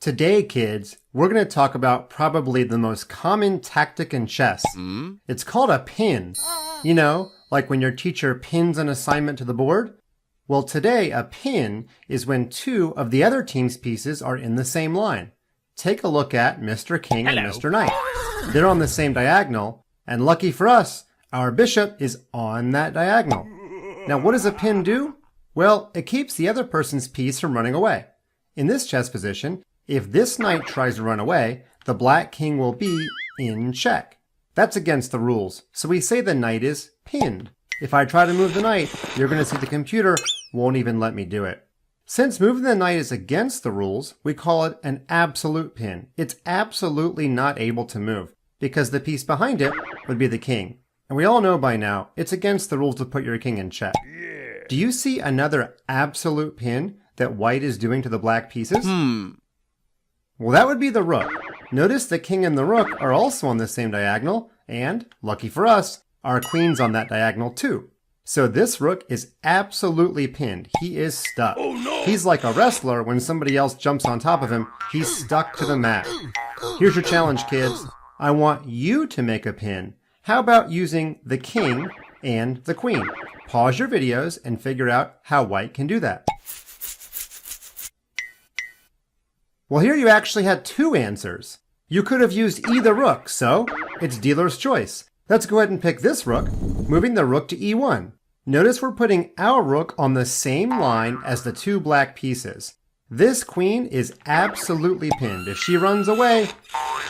Today, kids, we're going to talk about probably the most common tactic in chess. It's called a pin. You know, like when your teacher pins an assignment to the board? Well, today, a pin is when two of the other team's pieces are in the same line. Take a look at Mr. King and Mr. Knight. They're on the same diagonal, and lucky for us, our bishop is on that diagonal. Now, what does a pin do? Well, it keeps the other person's piece from running away. In this chess position, if this knight tries to run away, the black king will be in check. That's against the rules, so we say the knight is pinned. If I try to move the knight, you're going to see the computer won't even let me do it. Since moving the knight is against the rules, we call it an absolute pin. It's absolutely not able to move, because the piece behind it would be the king. And we all know by now, it's against the rules to put your king in check. Do you see another absolute pin that white is doing to the black pieces? Well, that would be the rook. Notice the king and the rook are also on the same diagonal, and, lucky for us, our queen's on that diagonal too. So this rook is absolutely pinned. He is stuck. Oh, no. He's like a wrestler when somebody else jumps on top of him. He's stuck to the mat. Here's your challenge, kids. I want you to make a pin. How about using the king and the queen? Pause your videos and figure out how white can do that. Well, here you actually had two answers. You could have used either rook, so it's dealer's choice. Let's go ahead and pick this rook, moving the rook to e1. Notice we're putting our rook on the same line as the two black pieces. This queen is absolutely pinned. If she runs away,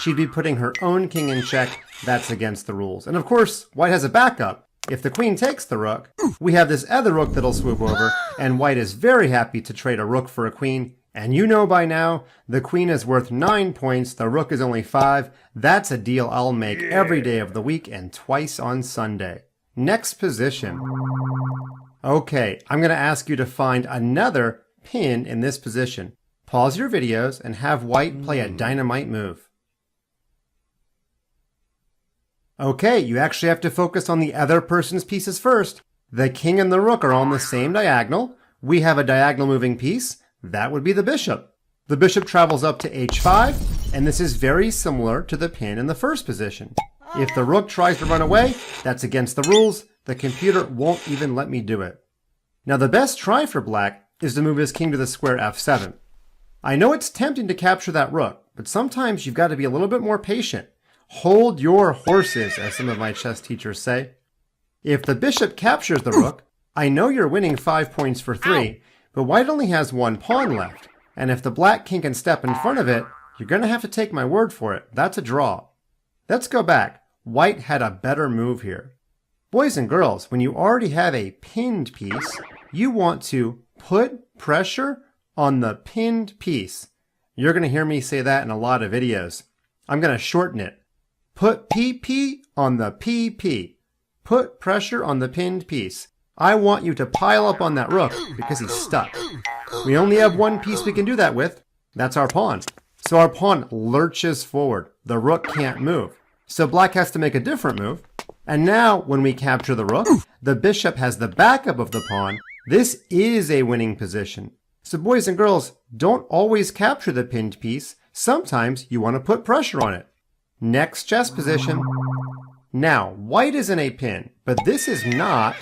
she'd be putting her own king in check. That's against the rules. And of course, white has a backup. If the queen takes the rook, we have this other rook that'll swoop over, and white is very happy to trade a rook for a queen. And you know by now, the queen is worth 9 points, the rook is only 5. That's a deal I'll make every day of the week and twice on Sunday. Next position. Okay, I'm going to ask you to find another pin in this position. Pause your videos and have white play a dynamite move. Okay, you actually have to focus on the other person's pieces first. The king and the rook are on the same diagonal. We have a diagonal moving piece. That would be the bishop. The bishop travels up to h5, and this is very similar to the pin in the first position. If the rook tries to run away, that's against the rules. The computer won't even let me do it. Now the best try for black is to move his king to the square f7. I know it's tempting to capture that rook, but sometimes you've got to be a little bit more patient. Hold your horses, as some of my chess teachers say. If the bishop captures the rook, I know you're winning 5 points for 3, but white only has one pawn left, and if the black king can step in front of it, you're going to have to take my word for it. That's a draw. Let's go back. White had a better move here. Boys and girls, when you already have a pinned piece, you want to put pressure on the pinned piece. You're going to hear me say that in a lot of videos. I'm going to shorten it. Put PP on the PP. Put pressure on the pinned piece. I want you to pile up on that rook because he's stuck. We only have one piece we can do that with. That's our pawn. So our pawn lurches forward. The rook can't move. So black has to make a different move. And now when we capture the rook, the bishop has the backup of the pawn. This is a winning position. So boys and girls, don't always capture the pinned piece. Sometimes you want to put pressure on it. Next chess position. Now, white is in a pin, but this is not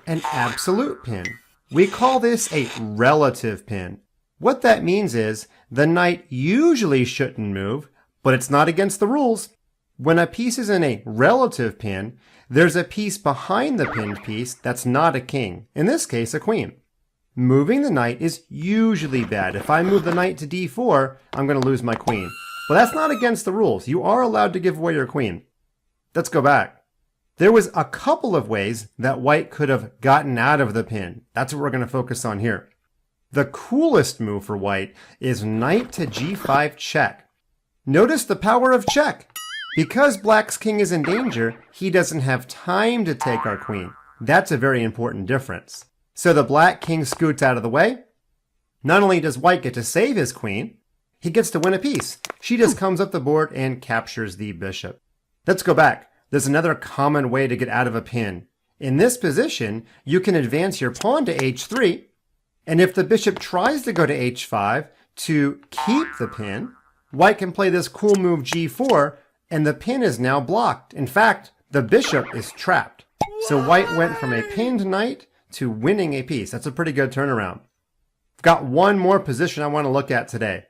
an absolute pin. We call this a relative pin. What that means is the knight usually shouldn't move, but it's not against the rules. When a piece is in a relative pin, there's a piece behind the pinned piece that's not a king, in this case a queen. Moving the knight is usually bad. If I move the knight to d4, I'm going to lose my queen. But that's not against the rules. You are allowed to give away your queen. Let's go back. There was a couple of ways that white could have gotten out of the pin. That's what we're going to focus on here. The coolest move for white is knight to g5 check. Notice the power of check. Because black's king is in danger, he doesn't have time to take our queen. That's a very important difference. So the black king scoots out of the way. Not only does white get to save his queen, he gets to win a piece. She just comes up the board and captures the bishop. Let's go back. There's another common way to get out of a pin. In this position, you can advance your pawn to h3, and if the bishop tries to go to h5, To keep the pin, white can play this cool move g4, and the pin is now blocked. In fact, the bishop is trapped. So white went from a pinned knight to winning a piece. That's a pretty good turnaround. I've got one more position I want to look at today.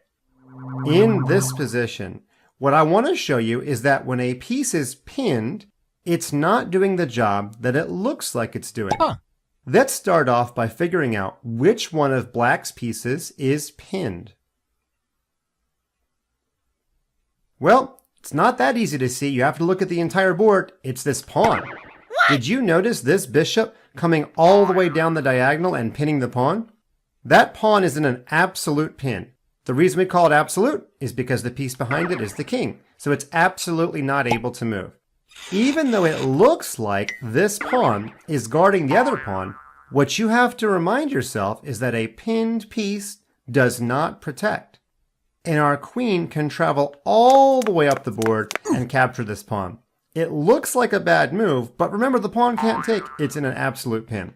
In this position, what I want to show you is that when a piece is pinned, it's not doing the job that it looks like it's doing. Let's start off by figuring out which one of black's pieces is pinned. Well, it's not that easy to see. You have to look at the entire board. It's this pawn. Did you notice this bishop coming all the way down the diagonal and pinning the pawn? That pawn is in an absolute pin. The reason we call it absolute is because the piece behind it is the king, so it's absolutely not able to move. Even though it looks like this pawn is guarding the other pawn, what you have to remind yourself is that a pinned piece does not protect. And our queen can travel all the way up the board and capture this pawn. It looks like a bad move, but remember the pawn can't take, it's in an absolute pin.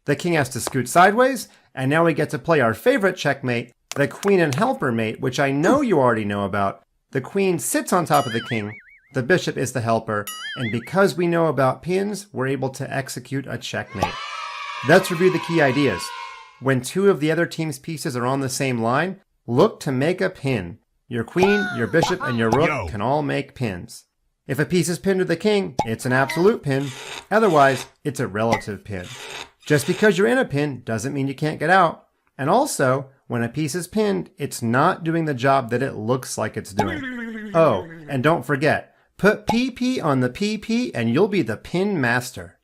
The king has to scoot sideways, and now we get to play our favorite checkmate, the queen and helper mate, which I know you already know about. The queen sits on top of the king, the bishop is the helper, and because we know about pins, we're able to execute a checkmate. Let's review the key ideas. When two of the other team's pieces are on the same line, look to make a pin. Your queen, your bishop, and your rook can all make pins. If a piece is pinned to the king, it's an absolute pin. Otherwise, it's a relative pin. Just because you're in a pin doesn't mean you can't get out. And also, when a piece is pinned, it's not doing the job that it looks like it's doing. Oh, and don't forget, put PP on the PP and you'll be the pin master.